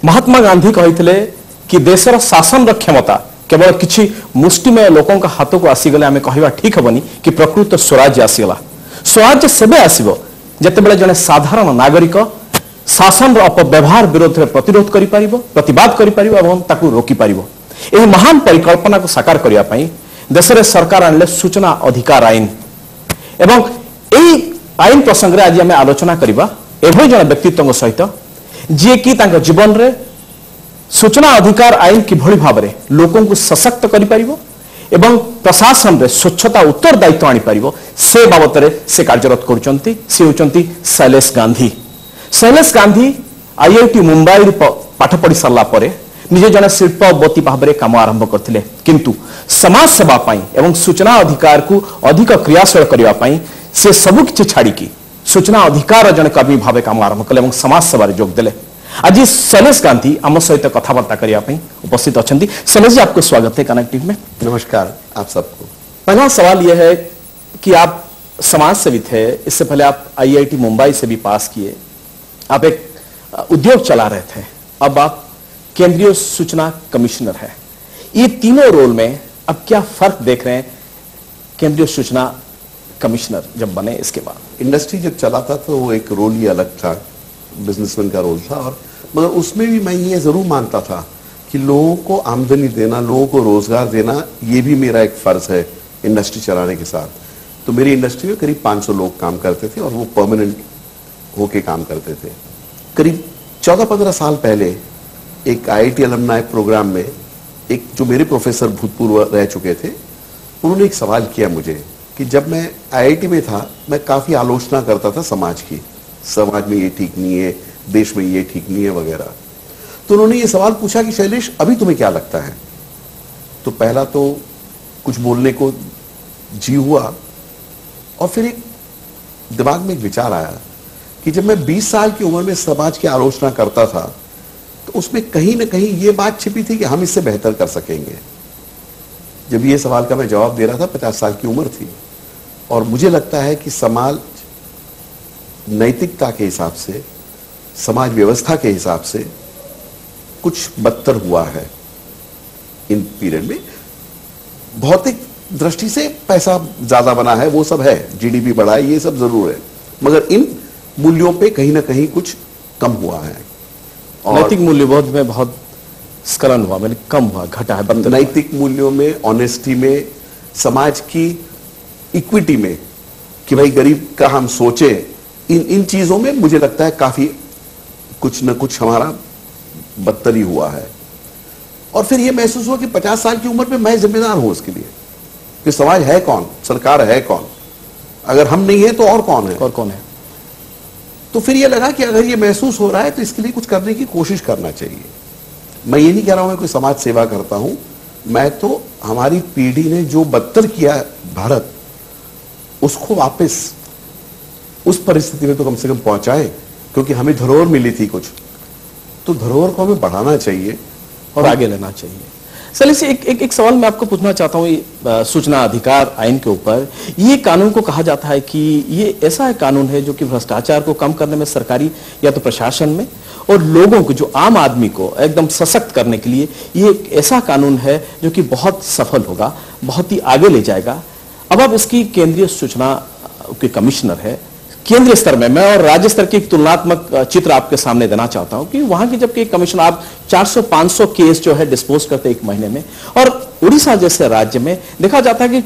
महात्मा गांधी कहते कि देशर शासन क्षमता केवल किसी मुष्टिमय लोकों का हाथ को आसीगले आम कह ठीक हेनी कि प्रकृत स्वराज्य आसीगला। स्वराज्य सेबे आसीबो जेतेबेले जने साधारण नागरिक शासन अपव्यवहार विरोध में प्रतिरोध करिपारिबो, प्रतिवाद करिपारिबो एवं ताकू रोकी पारिबो। एही महान परिकल्पना को साकार करिया पई देशरे सरकार आनले सूचना अधिकार आईन एवं एही आईन प्रसंग रे आज आमे आलोचना करिबा एभय जन व्यक्तित्व सहित जे कि तांको जीवन रे सूचना अधिकार आईन किभଳି भाबरे लोकों को सशक्त करिपारिबो एवं प्रशासन रे स्वच्छता उत्तरदायित्व आनी पारिबो से बाबतरे से कार्यरत करूचंती। से होचंती शैलेश गांधी। शैलेश गांधी आईआईटी मुंबई पाठ पढ़ी सारा परे निजे जने शिल्पवती भाव में काम आरंभ करथिले, किंतु समाज सेवा पाई एवं सूचना अधिकार को अधिक क्रियाशील करबा पाई से सब किछि छाड़ी की सूचना अधिकार जने कर्मी भाव काम आरंभ कले एवं समाज सेवा जोग देले। आज शैलेश गांधी आम सहित कथबार्ता करने उपस्थित अच्छा। शैलेश जी, आपको स्वागत है कनेक्टिव में। नमस्कार आप सबको। पहला सवाल यह है कि आप समाज सेवी थे, इससे पहले आप आईआईटी मुंबई से भी पास किए, आप एक उद्योग चला रहे थे, अब आप केंद्रीय सूचना कमिश्नर है। ये तीनों रोल में अब क्या फर्क देख रहे हैं केंद्रीय सूचना कमिश्नर जब बने इसके बाद? इंडस्ट्री जब चला था तो वो एक रोल ही अलग था, बिजनेसमैन का रोल था, और मगर उसमें भी मैं ये जरूर मानता था कि लोगों को आमदनी देना, लोगों को रोजगार देना, ये भी मेरा एक फर्ज है इंडस्ट्री चलाने के साथ। तो मेरी इंडस्ट्री में करीब 500 लोग काम करते थे और वो परमानेंट होके काम करते थे। करीब 14-15 साल पहले एक आईआईटी अलुमनाई प्रोग्राम में एक जो मेरे प्रोफेसर भूतपूर्व रह चुके थे, उन्होंने एक सवाल किया मुझे कि जब मैं आईआईटी में था मैं काफी आलोचना करता था समाज की, समाज में ये ठीक नहीं है, देश में ये ठीक नहीं है वगैरह। तो उन्होंने ये सवाल पूछा कि शैलेश अभी तुम्हें क्या लगता है? तो पहला तो कुछ बोलने को जी हुआ और फिर एक दिमाग में एक विचार आया कि जब मैं 20 साल की उम्र में समाज की आलोचना करता था तो उसमें कहीं ना कहीं ये बात छिपी थी कि हम इससे बेहतर कर सकेंगे। जब ये सवाल का मैं जवाब दे रहा था 50 साल की उम्र थी और मुझे लगता है कि समाज नैतिकता के हिसाब से, समाज व्यवस्था के हिसाब से कुछ बदतर हुआ है इन पीरियड में। भौतिक दृष्टि से पैसा ज्यादा बना है, वो सब है, जीडीपी बढ़ा है, ये सब जरूर है, मगर इन मूल्यों पे कहीं ना कहीं कुछ कम हुआ है। और नैतिक मूल्यबोध में बहुत स्खलन हुआ, मैंने कम हुआ, घटा है। नैतिक मूल्यों में, ऑनेस्टी में, समाज की इक्विटी में कि भाई गरीब का हम सोचे, इन चीजों में मुझे लगता है काफी कुछ न कुछ हमारा बदतर ही हुआ है। और फिर यह महसूस हुआ कि 50 साल की उम्र में मैं जिम्मेदार हूं उसके लिए कि समाज है कौन, सरकार है कौन, अगर हम नहीं है तो और कौन है, और कौन है। तो फिर यह लगा कि अगर यह महसूस हो रहा है तो इसके लिए कुछ करने की कोशिश करना चाहिए। मैं ये नहीं कह रहा हूं मैं कोई समाज सेवा करता हूं, मैं तो हमारी पीढ़ी ने जो बदतर किया भारत, उसको वापस उस परिस्थिति में तो कम से कम पहुंचाए, क्योंकि हमें धरोहर मिली थी कुछ, तो धरोहर को हमें बढ़ाना चाहिए और आगे लेना चाहिए। शैलेश, एक सवाल मैं आपको पूछना चाहता हूँ सूचना अधिकार आईन के ऊपर। ये कानून को कहा जाता है कि ये ऐसा कानून है जो कि भ्रष्टाचार को कम करने में, सरकारी या तो प्रशासन में, और लोगों को, जो आम आदमी को एकदम सशक्त करने के लिए ये एक ऐसा कानून है जो कि बहुत सफल होगा, बहुत ही आगे ले जाएगा। अब आप इसकी केंद्रीय सूचना के कमिश्नर है, केंद्रीय स्तर में मैं और राज्य स्तर की एक तुलनात्मक चित्र आपके सामने देना चाहता हूं कि वहां की जबकि कमिश्नर आप 400-500 केस जो है डिस्पोज करते एक महीने में, और उड़ीसा जैसे राज्य में देखा जाता है कि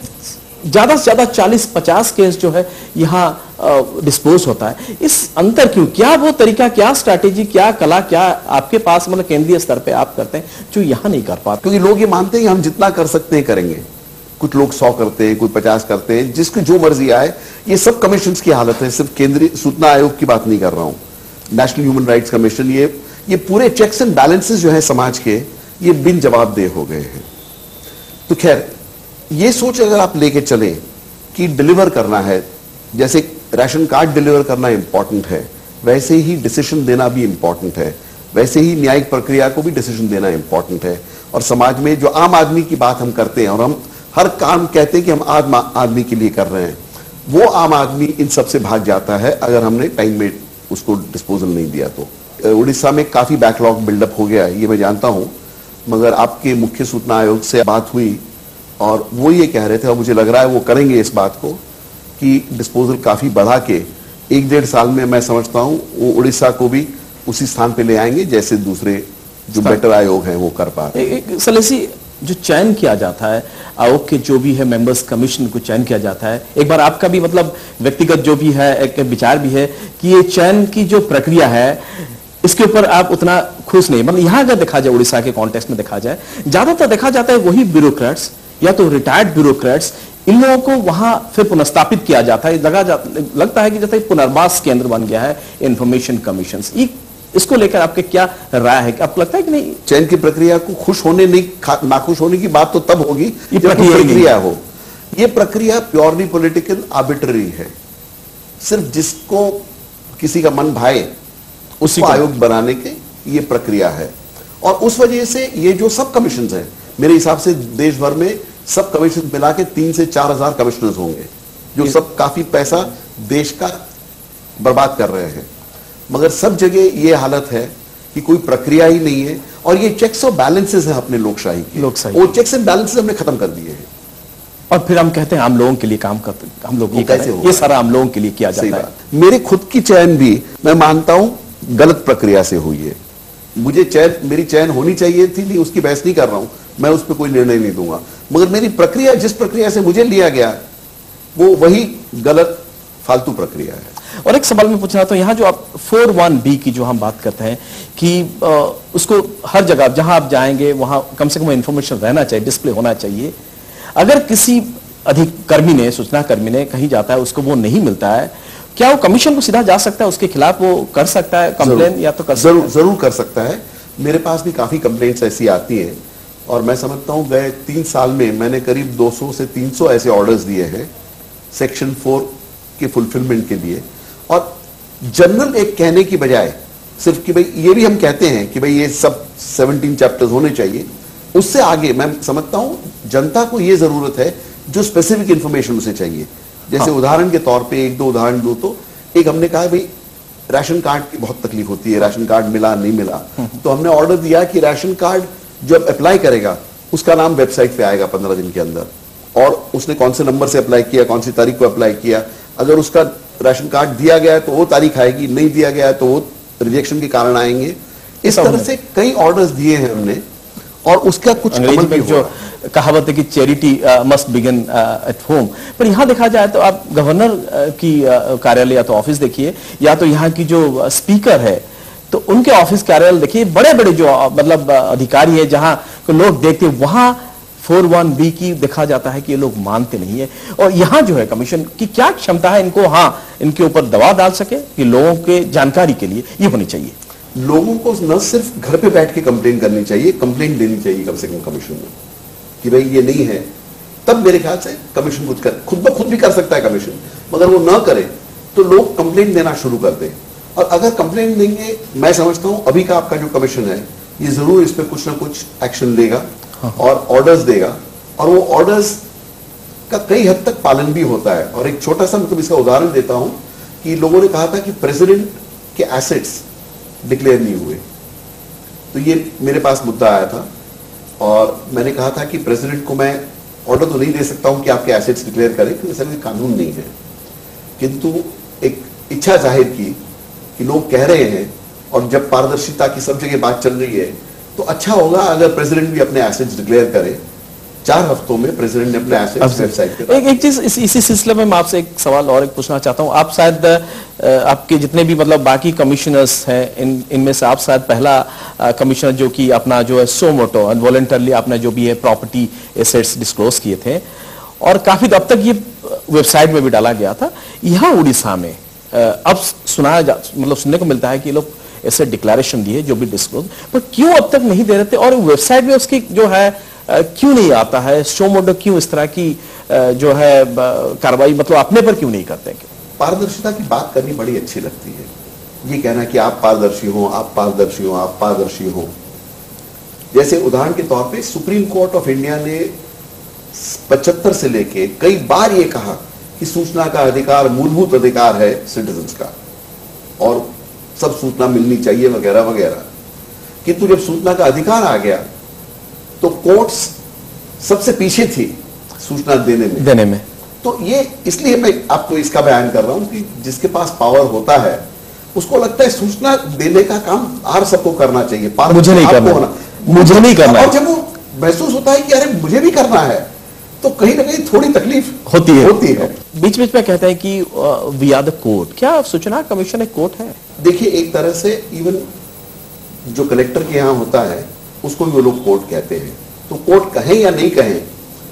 ज्यादा से ज्यादा 40-50 केस जो है यहाँ डिस्पोज होता है। इस अंतर क्यों? क्या वो तरीका, क्या स्ट्रैटेजी, क्या कला, क्या आपके पास मतलब केंद्रीय स्तर पे आप करते हैं जो यहाँ नहीं कर पाते? क्योंकि लोग ये मानते हैं कि हम जितना कर सकते हैं करेंगे। कुछ लोग 100 करते हैं, कोई 50 करते हैं, जिसकी जो मर्जी आए। ये सब कमीशन की हालत है, सिर्फ केंद्रीय सूचना आयोग की बात नहीं कर रहा हूं, नेशनल ह्यूमन राइट्स कमीशन, ये पूरे चेक्स एंड बैलेंसेस जो है समाज के, ये बिन जवाबदेह हो गए हैं। तो खैर, ये सोच अगर आप लेके चले कि डिलीवर करना है, जैसे राशन कार्ड डिलीवर करना इंपॉर्टेंट है, वैसे ही डिसीजन देना भी इंपॉर्टेंट है, वैसे ही न्यायिक प्रक्रिया को भी डिसीजन देना इंपॉर्टेंट है। और समाज में जो आम आदमी की बात हम करते हैं और हम हर काम कहते हैं कि हम आम आदमी के लिए कर रहे हैं, वो आम आदमी इन सब से भाग जाता है अगर हमने टाइम में उसको डिस्पोजल नहीं दिया तो। उड़ीसा में काफी बैकलॉग बिल्डअप हो गया है, ये मैं जानता हूं, मगर आपके मुख्य सूचना आयोग से बात हुई और वो ये कह रहे थे, और मुझे लग रहा है वो करेंगे इस बात को, कि डिस्पोजल काफी बढ़ा के 1-1.5 साल में मैं समझता हूं वो उड़ीसा को भी उसी स्थान पे ले आएंगे जैसे दूसरे जो बेटर आयोग हैं वो कर पा रहे हैं। सलेसी, जो चयन किया जाता है आयोग के जो भी है मेंबर्स कमीशन को चयन किया जाता है, एक बार आपका भी मतलब व्यक्तिगत जो भी है एक विचार भी है कि ये चयन की जो प्रक्रिया है इसके ऊपर आप उतना खुश नहीं, मतलब यहां अगर देखा जाए उड़ीसा के कॉन्टेक्स्ट में देखा जाए ज्यादातर देखा जाता है वही ब्यूरोक्रेट्स या तो रिटायर्ड ब्यूरोक्रेट्स, इन लोगों को वहां फिर पुनर्स्थापित किया जाता है। लगता है कि जैसे पुनर्वास केंद्र बन गया है इंफॉर्मेशन कमीशन। इसको लेकर आपके क्या राय है? आपको लगता है कि नहीं चयन की प्रक्रिया को खुश होने नहीं, नाखुश होने की बात तो तब होगी जब प्रक्रिया हो। ये प्रक्रिया प्योरली पॉलिटिकल आर्बिट्ररी है, सिर्फ जिसको किसी का मन भाए उसको आयोग बनाने के ये प्रक्रिया है। और उस वजह से ये जो सब कमीशन हैं, मेरे हिसाब से देश भर में सब कमीशन मिला के 3 से 4 हजार कमिश्नर्स होंगे, जो सब काफी पैसा देश का बर्बाद कर रहे हैं। मगर सब जगह ये हालत है कि कोई प्रक्रिया ही नहीं है, और ये चेक्स और बैलेंसेस हैं अपने लोकशाही के, वो चेक्स एंड बैलेंसेस हमने खत्म कर दिए हैं। और फिर हम कहते हैं आम लोगों के लिए काम करते, हम लोग ये सारा आम लोगों के लिए किया जाता है। मेरे खुद की चयन भी मैं मानता हूं गलत प्रक्रिया से हुई है। मुझे मेरी चयन होनी चाहिए थी, नहीं उसकी बहस नहीं कर रहा हूं, मैं उस पर कोई निर्णय नहीं दूंगा, मगर मेरी प्रक्रिया जिस प्रक्रिया से मुझे लिया गया वो वही गलत फालतू प्रक्रिया है। और एक सवाल मैं पूछना तो यहाँ जो आप 41B की जो हम बात करते हैं कि उसको हर जगह जहां आप जाएंगे वहां कम से कम इंफॉर्मेशन रहना चाहिए, डिस्प्ले होना चाहिए। अगर किसी अधिकर्मी ने, सूचना कर्मी ने कहीं जाता है उसको वो नहीं मिलता है, क्या वो कमीशन को सीधा जा सकता है, उसके खिलाफ वो कर सकता है कंप्लेन? या तो जरूर कर सकता है। मेरे पास भी काफी कंप्लेंट्स ऐसी आती हैं, और मैं समझता हूं गए 3 साल में मैंने करीब 200 से 300 ऐसे ऑर्डर्स दिए हैं सेक्शन 4 के फुलफिलमेंट के लिए। और जनरल एक कहने की बजाय सिर्फ कि भाई ये भी हम कहते हैं कि भाई ये सब 17 चैप्टर्स होने चाहिए, उससे आगे मैं समझता हूं जनता को ये जरूरत है जो स्पेसिफिक इंफॉर्मेशन उसे चाहिए। जैसे उदाहरण के तौर पे 1-2 उदाहरण दो तो एक हमने कहा भाई राशन कार्ड की बहुत तकलीफ होती है, राशन कार्ड मिला नहीं मिला, तो हमने ऑर्डर दिया कि राशन कार्ड जब अप्लाई करेगा उसका नाम वेबसाइट पे आएगा 15 दिन के अंदर, और उसने कौन से नंबर से अप्लाई किया, कौन सी तारीख को अप्लाई किया, अगर उसका राशन कार्ड दिया गया है तो वो तारीख आएगी, नहीं दिया गया है तो वो रिजेक्शन के कारण आएंगे। इस तरह से कई ऑर्डर्स दिए हैं हमने, और उसका कुछ अमल भी जो कहावत है कि charity must begin at home, पर यहां देखा जाए तो आप गवर्नर की कार्यालय या तो ऑफिस देखिए, या तो यहाँ की जो स्पीकर है तो उनके ऑफिस कार्यालय देखिए, बड़े बड़े जो मतलब अधिकारी है जहां लोग देखते हैं, वहां 41B की देखा जाता है कि ये लोग मानते नहीं है। और यहां जो है कमीशन की क्या क्षमता है इनको, हाँ इनके ऊपर दबाव डाल सके कि लोगों के जानकारी के लिए ये होनी चाहिए। लोगों को न सिर्फ घर पे बैठ के कंप्लेन करनी चाहिए, कंप्लेन देनी चाहिए कम से कम कमीशन में कि भाई ये नहीं है, तब मेरे ख्याल से कमीशन कुछ कर, खुद ब खुद भी कर सकता है कमीशन, मगर वो ना करे तो लोग कंप्लेन देना शुरू कर दें। और अगर कंप्लेन देंगे, मैं समझता हूं अभी का आपका जो कमीशन है ये जरूर इस पर कुछ ना कुछ एक्शन लेगा और ऑर्डर्स देगा, और वो ऑर्डर्स का कई हद तक पालन भी होता है। और एक छोटा सा मतलब इसका उदाहरण देता हूं कि लोगों ने कहा था कि प्रेसिडेंट के एसेट्स डिक्लेयर नहीं हुए, तो ये मेरे पास मुद्दा आया था, और मैंने कहा था कि प्रेसिडेंट को मैं ऑर्डर तो नहीं दे सकता हूं कि आपके एसेट्स डिक्लेयर करें, क्योंकि ऐसा कोई कानून नहीं है, किंतु एक इच्छा जाहिर की कि लोग कह रहे हैं, और जब पारदर्शिता की सब जगह बात चल रही है तो अच्छा होगा अगर प्रेसिडेंट भी अपने एसेट्स डिक्लेयर करे। 4 हफ्तों में प्रेसिडेंट ने अपने एसेट्स वेबसाइट पे। एक चीज इसी सिलसिले में मैं आपसे एक सवाल और एक पूछना चाहता हूं। आप शायद आपके जितने भी मतलब बाकी कमिश्नर्स हैं इनमें से आप शायद पहला कमिश्नर जो कि अपना जो है सो मोटो वॉलंटरली अपना जो भी है प्रॉपर्टी एसेट्स डिस्क्लोज किए थे, और काफी अब तक ये वेबसाइट में भी डाला गया था। यहाँ उड़ीसा में अब मतलब सुनने को मिलता है कि लोग ऐसे डिक्लेरेशन दिए जो भी डिस्क्लोज, पर क्यों अब तक नहीं दे रहे थे, और वेबसाइट में उसकी जो है क्यों नहीं आता है, शो मोडो क्यों इस तरह की जो है कार्रवाई मतलब अपने पर क्यों नहीं करते? पारदर्शिता की बात करनी बड़ी अच्छी लगती है, ये कहना कि आप पारदर्शी हो, आप पारदर्शी हो, आप पारदर्शी हो। जैसे उदाहरण के तौर पे सुप्रीम कोर्ट ऑफ इंडिया ने 75 से लेके कई बार ये कहा कि सूचना का अधिकार मूलभूत अधिकार है सिटीजन्स का, और सब सूचना मिलनी चाहिए वगैरह वगैरह। किंतु जब सूचना का अधिकार आ गया तो कोर्ट्स सबसे पीछे थी सूचना देने में। तो ये इसलिए मैं आपको इसका बयान कर रहा हूं कि जिसके पास पावर होता है उसको लगता है सूचना देने का काम हर सबको करना चाहिए, मुझे नहीं करना और जब वो महसूस होता है कि अरे मुझे भी करना है तो कहीं ना कहीं थोड़ी तकलीफ होती है। बीच बीच में कहते हैं कि वी आर द कोर्ट। क्या सूचना कमीशन एक कोर्ट है? देखिए, एक तरह से इवन जो कलेक्टर के यहाँ होता है उसको भी वो लोग कोर्ट कहते हैं। तो कोर्ट कहें या नहीं कहें,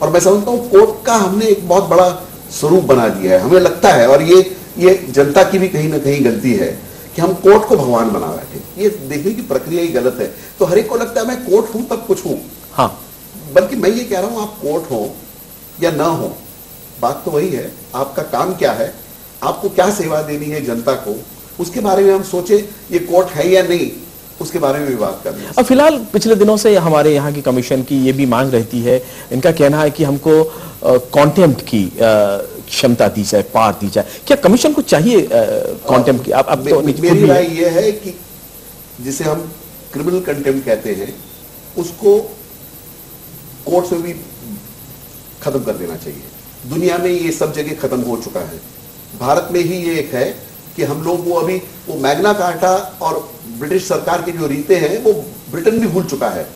और मैं समझता हूँ कोर्ट का हमने एक बहुत बड़ा स्वरूप बना दिया है। हमें लगता है, और ये जनता की भी कहीं ना कहीं गलती है कि हम कोर्ट को भगवान बना बैठे। ये देखने की प्रक्रिया ही गलत है। तो हर एक को लगता है मैं कोर्ट हूं तब कुछ हूं। हाँ, बल्कि मैं ये कह रहा हूं आप कोर्ट हो या ना हो, बात तो वही है। आपका काम क्या है, आपको क्या सेवा देनी है जनता को, उसके बारे में हम सोचे। ये कोर्ट है या नहीं, उसके बारे में भी बात करनी है। अब फिलहाल पिछले दिनों से हमारे यहाँ की कमीशन की ये भी मांग रहती है, इनका कहना है कि हमको कंटेम्प्ट की क्षमता दी जाए, पार दी जाए। क्या कमीशन को चाहिए कंटेम्प्ट की? अब तो मेरी राय ये है कि जिसे हम क्रिमिनल कंटेम्प्ट कहते हैं उसको कोर्ट में भी खत्म कर देना चाहिए। दुनिया में ये सब जगह खत्म हो चुका है, भारत में ही ये एक है कि हम लोग वो मैग्ना कार्टा और ब्रिटिश सरकार की जो रीतें हैं वो ब्रिटेन भी भूल चुका है।